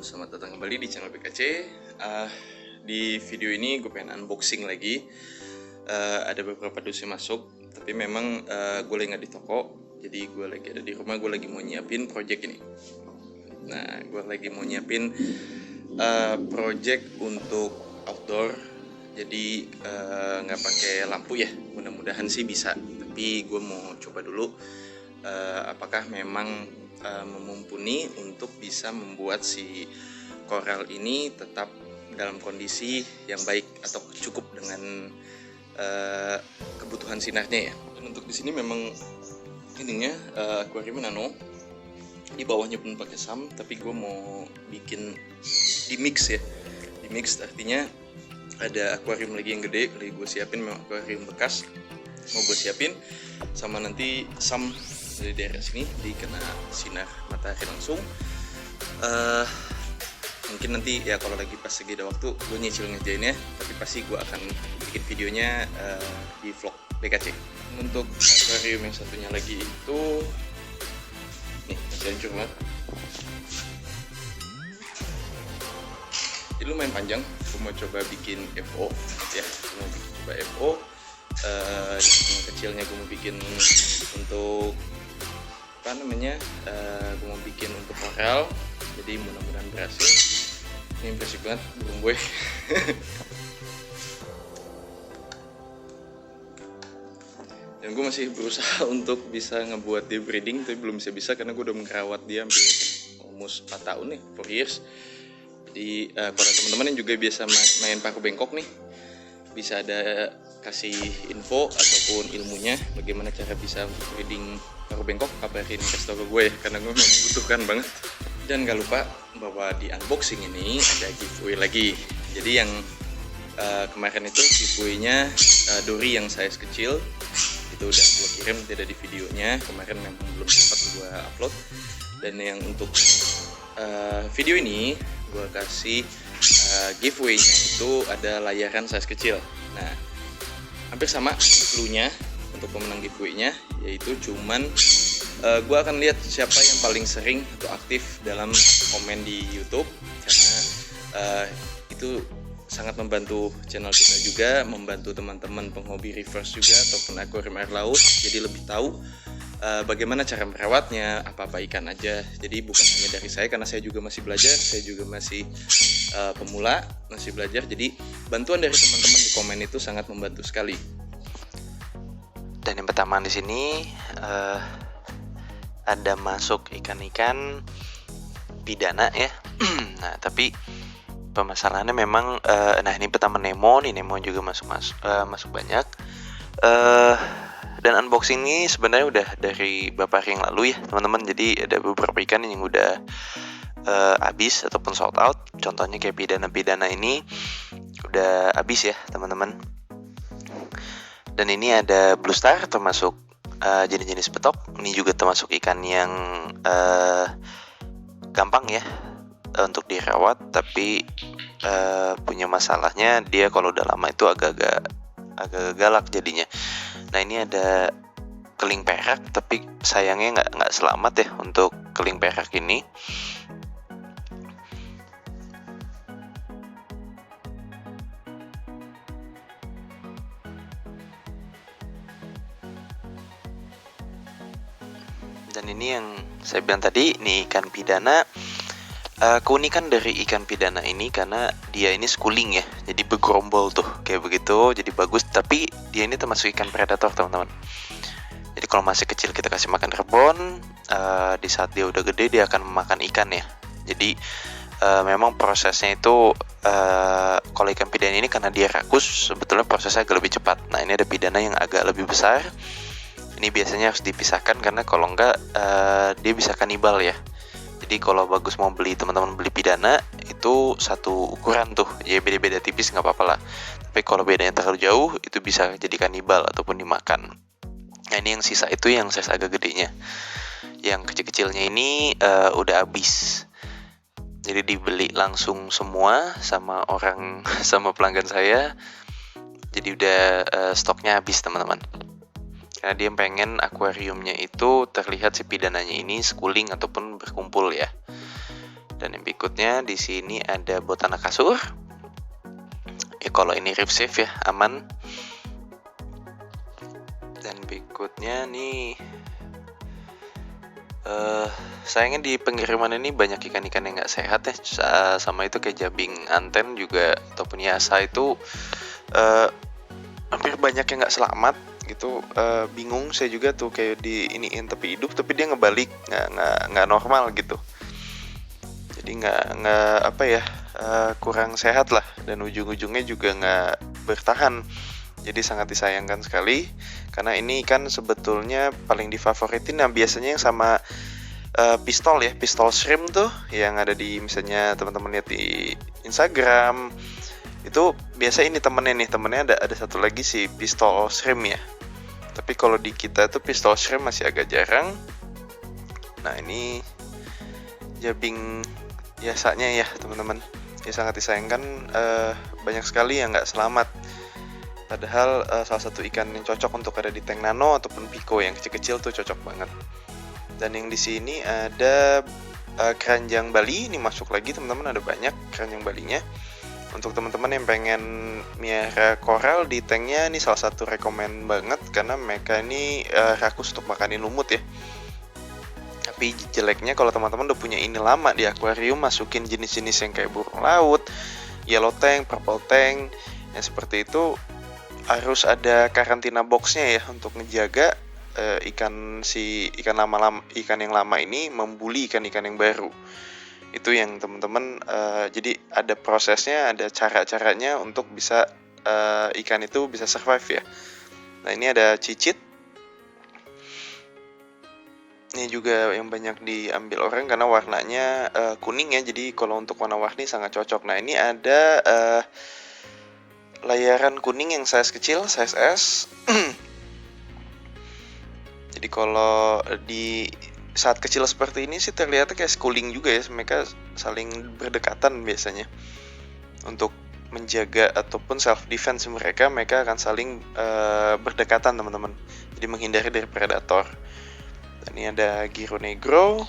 selamat datang kembali di channel BKC. Di video ini gue pengen unboxing lagi. Ada beberapa dus yang masuk, tapi memang gue lagi nggak di toko, jadi gue lagi ada di rumah. Gue lagi mau nyiapin project ini. Nah, gue lagi mau nyiapin project untuk outdoor. Jadi nggak pakai lampu ya. Mudah-mudahan sih bisa. Tapi gue mau coba dulu apakah memang memumpuni untuk bisa membuat si koral ini tetap dalam kondisi yang baik atau cukup dengan kebutuhan sinarnya ya. Dan untuk di sini memang ininya akuarium nano, di bawahnya pun pakai SAM, tapi gue mau bikin di mix ya. Di mix artinya ada akuarium lagi yang gede, lagi gue siapin, memang akuarium bekas mau gue siapin, sama nanti SAM dari daerah sini dikena sinar matahari langsung. Mungkin nanti ya kalau lagi pas segi ada waktu gue nyicil ngerjainnya, tapi pasti gue akan bikin videonya di vlog BKC. Untuk akuarium yang satunya lagi itu nih masih hancur banget, jadi lumayan panjang. Gue mau coba bikin FO ya, gue mau coba FO. Yang kecilnya gue mau bikin untuk apa namanya, gue mau bikin untuk koral, jadi mudah-mudahan berhasil. Ini impresif banget burung gue. Dan gue masih berusaha untuk bisa ngebuat dia breeding, tapi belum bisa karena gue udah merawat dia hampir almost 4 tahun nih, 4 years. Jadi kalau teman-teman yang juga biasa main paku bengkok nih, bisa ada kasih info ataupun ilmunya bagaimana cara bisa breeding paku bengkok, kabarin kasih tau ke gue ya, karena gue memang membutuhkan banget. Dan gak lupa bahwa di unboxing ini ada giveaway lagi. Jadi yang kemarin itu giveaway-nya dori yang size kecil, itu udah gue kirim, tidak di videonya kemarin, memang belum sempat gue upload. Dan yang untuk video ini gue kasih giveaway-nya itu ada layaran size kecil. Nah, hampir sama clue-nya untuk pemenang giveaway-nya, yaitu cuman gue akan lihat siapa yang paling sering atau aktif dalam komen di YouTube, karena itu sangat membantu channel kita juga, membantu teman-teman penghobi reverse juga ataupun akuarium air laut, jadi lebih tahu bagaimana cara merawatnya, apa-apa ikan aja. Jadi bukan hanya dari saya, karena saya juga masih belajar, saya juga masih pemula, masih belajar. Jadi bantuan dari teman-teman di komen itu sangat membantu sekali. Dan yang pertama di sini ada masuk ikan-ikan pidana ya. Nah, tapi permasalahannya memang nah ini pertama Nemo, nih Nemo juga masuk banyak. Dan unboxing ini sebenarnya udah dari beberapa hari yang lalu ya teman-teman. Jadi ada beberapa ikan yang udah habis ataupun sold out. Contohnya kayak pidana ini udah habis ya teman-teman. Dan ini ada Blue Star, termasuk jenis-jenis betok. Ini juga termasuk ikan yang gampang ya untuk dirawat, tapi punya masalahnya dia kalau udah lama itu agak galak jadinya. Nah, ini ada keling perak, tapi sayangnya nggak selamat ya untuk keling perak ini. Dan ini yang saya bilang tadi, ini ikan pidana. Keunikan dari ikan pidana ini karena dia ini schooling ya, jadi bergerombol tuh kayak begitu, jadi bagus. Tapi dia ini termasuk ikan predator teman-teman. Jadi kalau masih kecil kita kasih makan rebon, di saat dia udah gede dia akan memakan ikan ya. Jadi memang prosesnya itu kalau ikan pidana ini karena dia rakus, sebetulnya prosesnya agak lebih cepat. Nah, ini ada pidana yang agak lebih besar. Ini biasanya harus dipisahkan karena kalau enggak dia bisa kanibal ya. Jadi kalau bagus mau beli, teman-teman beli pidana itu satu ukuran tuh, ya beda-beda tipis nggak apa-apa lah. Tapi kalau bedanya terlalu jauh itu bisa jadi kanibal ataupun dimakan. Nah, ini yang sisa itu yang size agak gedenya. Yang kecil-kecilnya ini udah habis. Jadi dibeli langsung semua sama orang, sama pelanggan saya. Jadi udah stoknya habis teman-teman. Karena dia pengen akuariumnya itu terlihat si pidananya ini schooling ataupun berkumpul ya. Dan yang berikutnya di sini ada Botana kasur. Ya kalau ini reef safe ya, aman. Dan berikutnya nih sayangnya di pengiriman ini banyak ikan-ikan yang nggak sehat ya. Sama itu kayak jabing anten juga ataupun yasa itu hampir banyak yang nggak selamat gitu. Bingung saya juga tuh, kayak di iniin tapi hidup tapi dia ngebalik nggak normal gitu. Jadi nggak apa ya, kurang sehat lah, dan ujung-ujungnya juga nggak bertahan. Jadi sangat disayangkan sekali, karena ini kan sebetulnya paling difavoritin. Nah biasanya yang sama pistol ya, pistol shrimp tuh yang ada di misalnya teman-teman lihat di Instagram itu biasa ini temennya ada satu lagi si pistol shrimp ya. Tapi kalau di kita tuh pistol shrimp masih agak jarang. Nah ini jabing biasanya ya teman-teman, ya sangat disayangkan, banyak sekali yang nggak selamat. Padahal salah satu ikan yang cocok untuk ada di tank nano ataupun pico yang kecil-kecil tuh cocok banget. Dan yang di sini ada keranjang Bali, ini masuk lagi teman-teman, ada banyak keranjang Balinya. Untuk teman-teman yang pengen miara koral di tanknya, ini salah satu rekomen banget karena mereka ini rakus untuk makanin lumut ya. Tapi jeleknya kalau teman-teman udah punya ini lama di akuarium, masukin jenis-jenis yang kayak burung laut, yellow tank, purple tank, yang seperti itu harus ada karantina boxnya ya untuk ngejaga ikan yang lama ini membuli ikan-ikan yang baru. Itu yang teman-teman, jadi ada prosesnya, ada cara-caranya untuk bisa ikan itu bisa survive ya. Nah ini ada cicit. Ini juga yang banyak diambil orang karena warnanya kuning ya. Jadi kalau untuk warna-warni sangat cocok. Nah ini ada layaran kuning yang size kecil, size S. Jadi kalau di saat kecil seperti ini sih terlihatnya kayak schooling juga ya. Mereka saling berdekatan biasanya. Untuk menjaga ataupun self defense mereka akan saling berdekatan teman-teman. Jadi menghindari dari predator. Dan ini ada Giro Negro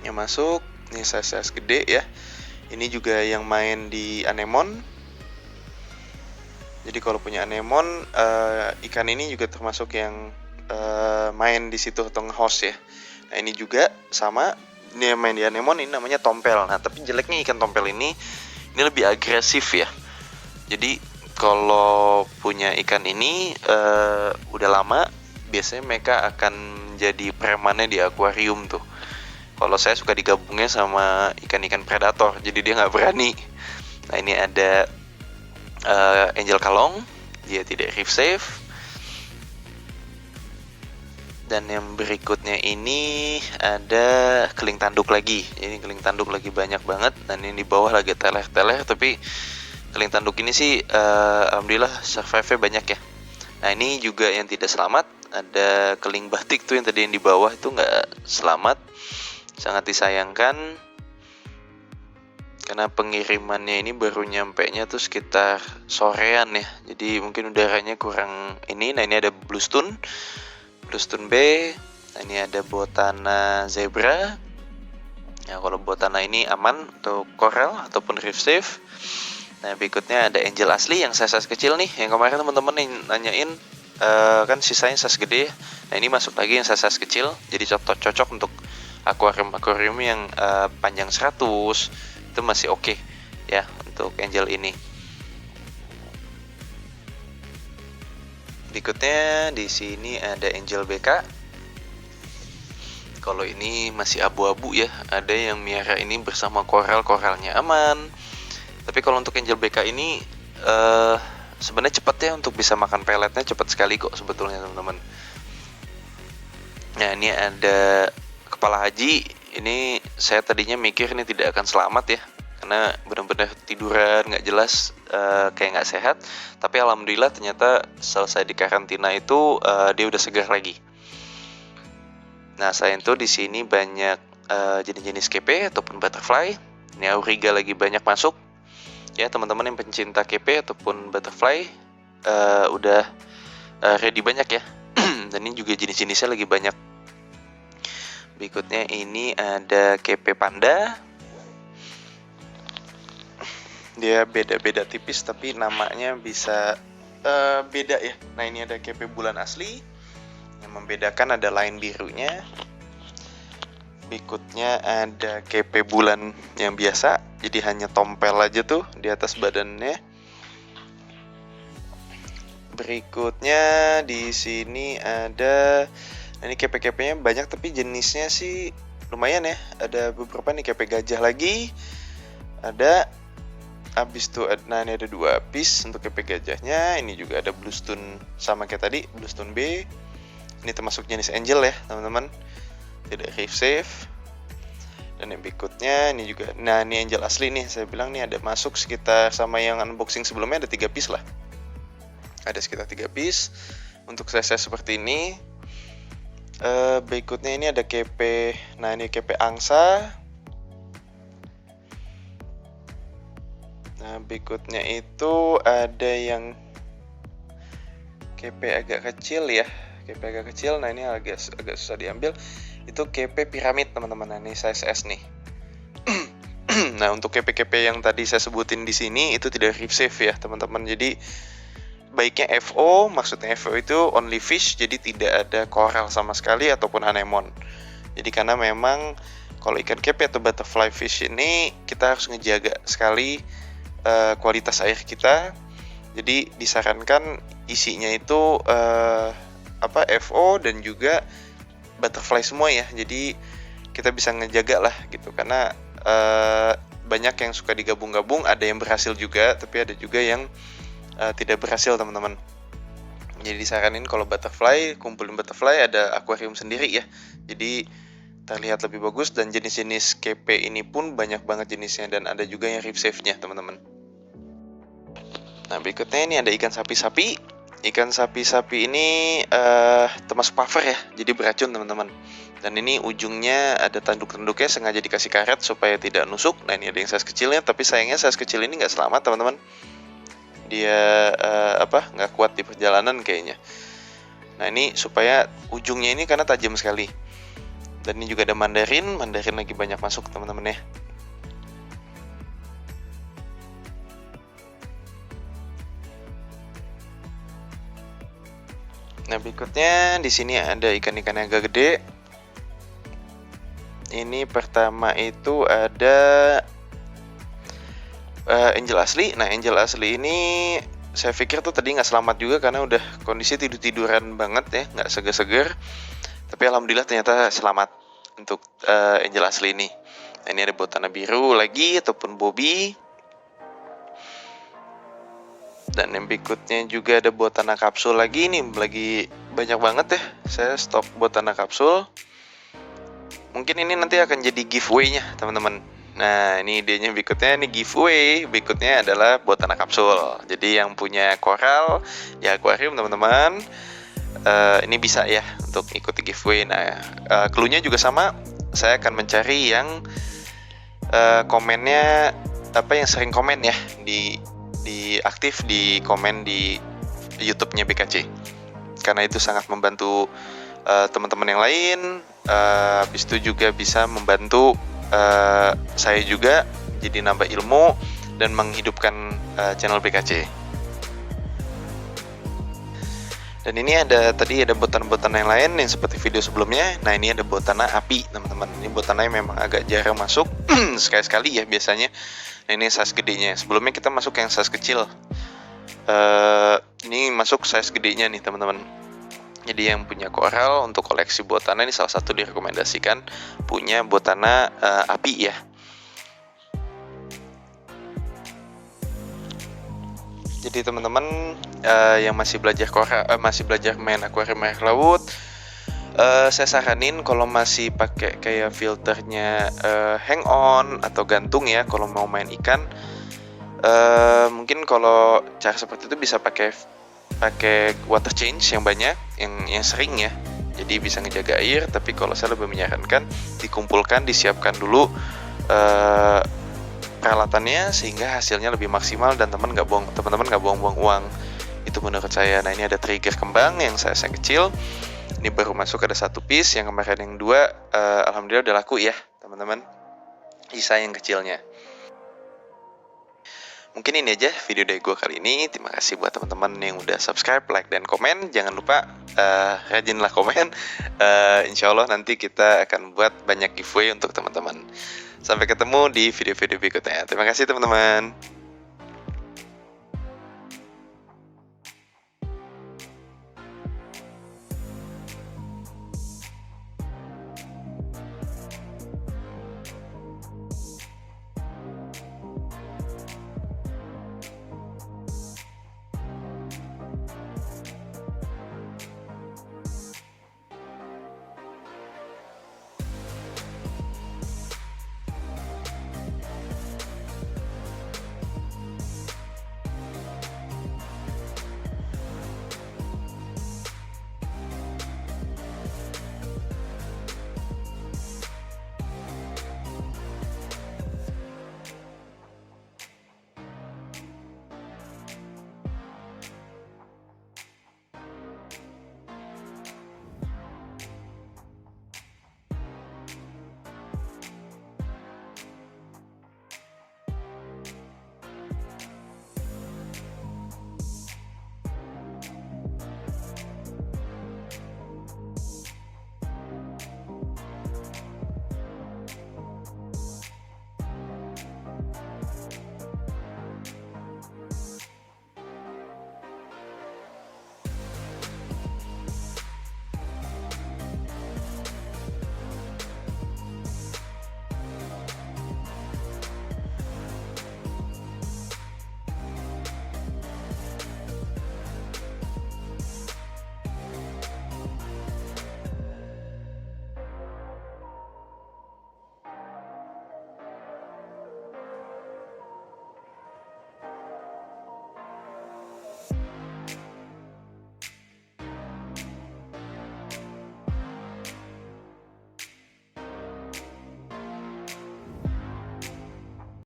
yang masuk. Ini size gede ya. Ini juga yang main di anemon. Jadi kalau punya anemon, ikan ini juga termasuk yang main di situ atau nge-host ya. Nah ini juga sama, ini yang main di anemon, ini namanya tompel. Nah tapi jeleknya ikan tompel ini lebih agresif ya. Jadi kalau punya ikan ini udah lama, biasanya mereka akan jadi premannya di akuarium tuh. Kalau saya suka digabungnya sama ikan-ikan predator, jadi dia nggak berani. Nah ini ada Angel Kalong, dia tidak reef safe. Dan yang berikutnya ini ada keling tanduk lagi. Ini keling tanduk lagi banyak banget. Dan ini di bawah lagi teler-teler, tapi keling tanduk ini sih alhamdulillah survive-nya banyak ya. Nah ini juga yang tidak selamat, ada keling batik tuh yang tadi yang di bawah itu nggak selamat. Sangat disayangkan karena pengirimannya ini baru nyampenya tuh sekitar sorean ya. Jadi mungkin udaranya kurang ini. Nah ini ada Bluestone B. Nah ini ada Botana zebra. Ya kalau Botana ini aman untuk coral ataupun reef safe. Nah berikutnya ada Angel asli yang size kecil nih. Yang kemarin teman-teman yang nanyain kan sisanya size gede. Nah ini masuk lagi yang size kecil. Jadi cocok untuk akuarium yang panjang 100 itu masih oke ya untuk Angel ini. Berikutnya di sini ada Angel BK. Kalau ini masih abu-abu ya. Ada yang miara ini bersama koralnya aman. Tapi kalau untuk Angel BK ini sebenarnya cepat ya untuk bisa makan peletnya, cepat sekali kok sebetulnya teman-teman. Nah ini ada kepala haji. Ini saya tadinya mikir ini tidak akan selamat ya, karena benar-benar tiduran nggak jelas, kayak nggak sehat. Tapi alhamdulillah ternyata selesai di karantina itu dia udah segar lagi. Nah selain itu di sini banyak jenis-jenis kepe ataupun butterfly. Ini auriga lagi banyak masuk ya, teman-teman yang pencinta kepe ataupun butterfly udah ready banyak ya. Dan ini juga jenis-jenisnya lagi banyak. Berikutnya ini ada kepe panda. Dia beda-beda tipis tapi namanya bisa beda ya. Nah ini ada KP bulan asli. Yang membedakan ada line birunya. Berikutnya ada KP bulan yang biasa. Jadi hanya tompel aja tuh di atas badannya. Berikutnya di sini ada, nah ini KP-KP-nya banyak tapi jenisnya sih lumayan ya. Ada beberapa nih KP gajah lagi. Ada habis tuh, nah ini ada 2 piece untuk KP gajahnya. Ini juga ada Bluestone sama kayak tadi, Bluestone B. Ini termasuk jenis Angel ya teman-teman, tidak reef safe. Dan yang berikutnya ini juga, nah ini Angel asli nih, saya bilang nih ada masuk sekitar sama yang unboxing sebelumnya ada 3 piece lah. Ada sekitar 3 piece untuk size seperti ini. Berikutnya ini ada KP, nah ini KP angsa. Nah berikutnya itu ada yang KP agak kecil ya, KP agak kecil. Nah ini agak susah diambil. Itu KP piramid teman-teman. Nah ini size S nih. Nah untuk KP-KP yang tadi saya sebutin di sini itu tidak reef safe ya teman-teman. Jadi baiknya FO, maksudnya FO itu only fish, jadi tidak ada koral sama sekali ataupun anemon. Jadi karena memang kalau ikan kepe atau butterfly fish ini kita harus ngejaga sekali kualitas air kita. Jadi disarankan isinya itu FO dan juga butterfly semua ya. Jadi kita bisa ngejaga lah gitu, karena banyak yang suka digabung-gabung, ada yang berhasil juga, tapi ada juga yang tidak berhasil teman-teman. Jadi disaranin kalau butterfly, kumpulin butterfly ada akuarium sendiri ya. Jadi terlihat lebih bagus, dan jenis-jenis KP ini pun banyak banget jenisnya, dan ada juga yang reef safe-nya teman-teman. Nah berikutnya ini ada ikan sapi-sapi. Ikan sapi-sapi ini termasuk puffer ya, jadi beracun teman-teman. Dan ini ujungnya ada tanduk-tanduknya, sengaja dikasih karet supaya tidak nusuk. Nah ini ada yang size kecilnya, tapi sayangnya size kecil ini nggak selamat teman-teman. Dia nggak kuat di perjalanan kayaknya. Nah ini supaya ujungnya ini karena tajam sekali. Dan ini juga ada mandarin lagi banyak masuk teman-teman ya. Nah berikutnya di sini ada ikan-ikan yang agak gede. Ini pertama itu ada Angel asli. Nah Angel asli ini saya pikir tuh tadi nggak selamat juga karena udah kondisi tiduran banget ya, nggak seger-seger. Tapi alhamdulillah ternyata selamat untuk Angel asli ini. Nah, ini ada botana biru lagi ataupun Bobby. Dan yang berikutnya juga ada botana kapsul lagi nih, lagi banyak banget ya. Saya stok botana kapsul. Mungkin ini nanti akan jadi giveaway-nya teman-teman. Nah ini idenya berikutnya, ini giveaway berikutnya adalah botana kapsul. Jadi yang punya koral di akuarium teman-teman, ini bisa ya untuk ikuti giveaway. Nah clue-nya juga sama, saya akan mencari yang komennya yang sering komen ya, di aktif di komen di YouTube-nya BKC, karena itu sangat membantu teman-teman yang lain. Habis itu juga bisa membantu saya juga, jadi nambah ilmu dan menghidupkan channel BKC. Dan ini ada botana-botana yang lain yang seperti video sebelumnya. Nah ini ada botana api teman-teman. Ini botananya memang agak jarang masuk, sekali-sekali ya biasanya. Nah ini size gedenya. Sebelumnya kita masuk yang size kecil. Ini masuk size gedenya nih teman-teman. Jadi yang punya koral untuk koleksi botana ini salah satu direkomendasikan punya botana api ya. Jadi teman-teman yang masih belajar main akuarium air laut, saya saranin kalau masih pakai kayak filternya hang on atau gantung ya kalau mau main ikan, mungkin kalau cara seperti itu bisa pakai water change yang banyak, yang sering ya. Jadi bisa ngejaga air, tapi kalau saya lebih menyarankan dikumpulkan, disiapkan dulu peralatannya sehingga hasilnya lebih maksimal dan teman-teman nggak buang-buang uang. Itu menurut saya. Nah ini ada trigger kembang yang saya kecil. Ini baru masuk ada 1 piece, yang kemarin yang 2 alhamdulillah udah laku ya teman-teman. Sisa yang kecilnya. Mungkin ini aja video dari gue kali ini. Terima kasih buat teman-teman yang udah subscribe, like, dan komen. Jangan lupa rajinlah komen. Insya Allah nanti kita akan buat banyak giveaway untuk teman-teman. Sampai ketemu di video-video berikutnya. Terima kasih teman-teman.